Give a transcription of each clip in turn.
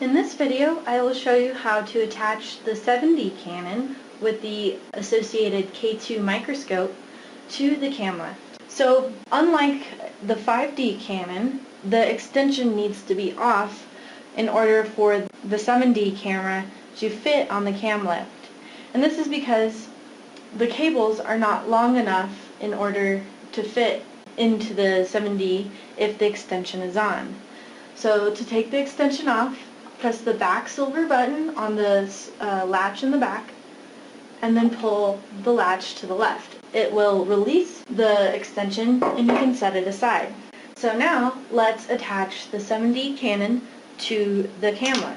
In this video, I will show you how to attach the 7D Canon with the associated K2 microscope to the Camlift. So, unlike the 5D Canon, the extension needs to be off in order for the 7D camera to fit on the Camlift. And this is because the cables are not long enough in order to fit into the 7D if the extension is on. So to take the extension off, press the back silver button on the latch in the back and then pull the latch to the left. It will release the extension and you can set it aside. So now let's attach the 7D Canon to the Camlift.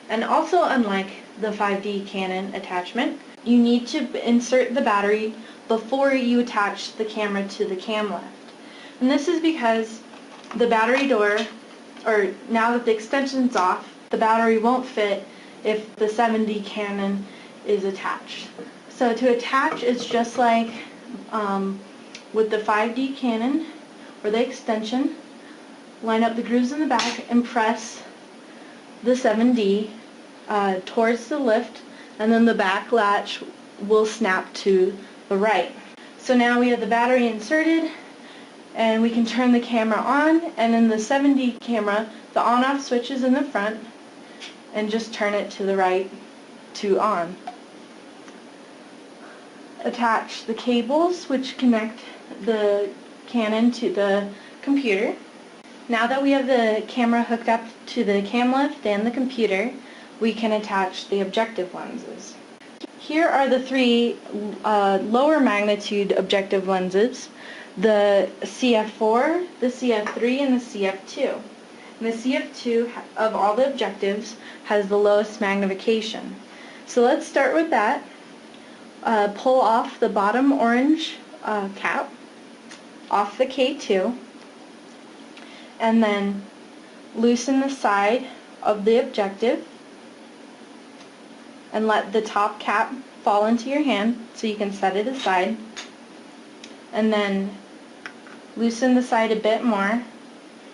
And also, unlike the 5D Canon attachment, you need to insert the battery before you attach the camera to the Camlift. And this is because the battery door, or now that the extension's off, the battery won't fit if the 7D Canon is attached. So to attach, it's just like with the 5D Canon or the extension. Line up the grooves in the back and press the 7D towards the lift, and then the back latch will snap to the right. So now we have the battery inserted and we can turn the camera on, and in the 7D camera the on-off switch is in the front and just turn it to the right to on. Attach the cables which connect the Canon to the computer. Now that we have the camera hooked up to the Camlift and the computer, we can attach the objective lenses. Here are the three lower magnitude objective lenses: the CF4, the CF3, and the CF2. And the CF2 of all the objectives has the lowest magnification. So let's start with that. Pull off the bottom orange cap off the K2, and then loosen the side of the objective and let the top cap fall into your hand so you can set it aside, and then loosen the side a bit more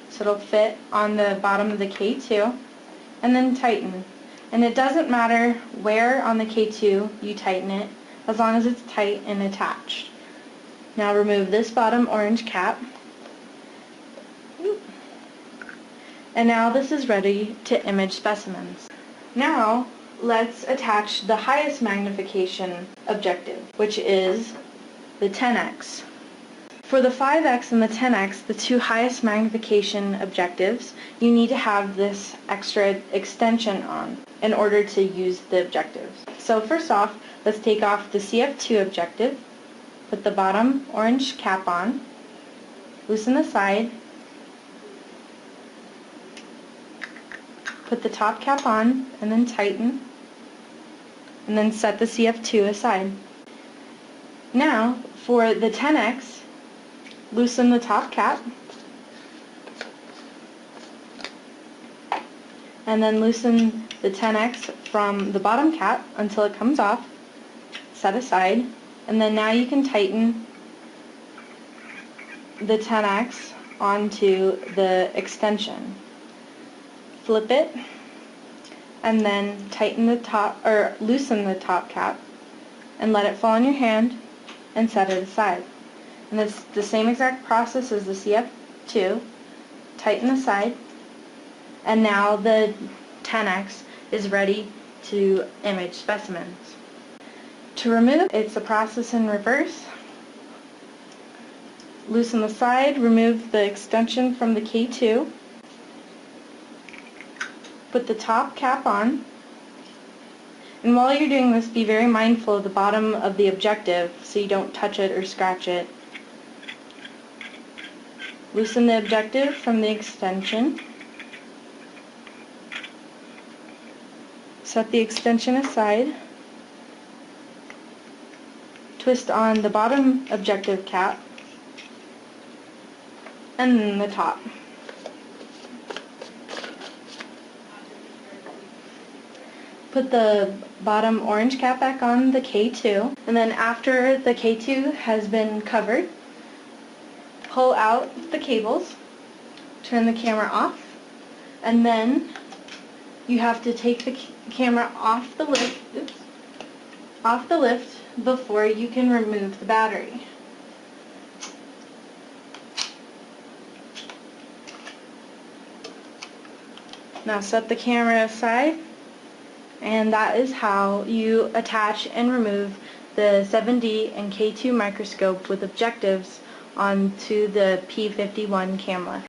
so it'll fit on the bottom of the K2, and then tighten. And it doesn't matter where on the K2 you tighten it, as long as it's tight and attached. Now remove this bottom orange cap. And now this is ready to image specimens. Now let's attach the highest magnification objective, which is the 10x. For the 5x and the 10x, the two highest magnification objectives, you need to have this extra extension on in order to use the objectives. So first off, let's take off the CF2 objective, put the bottom orange cap on, loosen the side, put the top cap on, and then tighten, and then set the CF2 aside. Now, for the 10x, loosen the top cap, and then loosen the 10x from the bottom cap until it comes off, set aside, and then now you can tighten the 10x onto the extension. Flip it, and then tighten the top, or loosen the top cap, and let it fall in your hand, and set it aside. And it's the same exact process as the CF2. Tighten the side, and now the 10x is ready to image specimens. To remove, it's a process in reverse. Loosen the side, remove the extension from the K2, put the top cap on, and while you're doing this, be very mindful of the bottom of the objective so you don't touch it or scratch it. Loosen the objective from the extension, set the extension aside, twist on the bottom objective cap, and then the top. Put the bottom orange cap back on the K2, and then after the K2 has been covered, pull out the cables, turn the camera off, and then you have to take the camera off the lift before you can remove the battery. Now set the camera aside, and that is how you attach and remove the 7D and K2 microscope with objectives onto the P51 Camlift.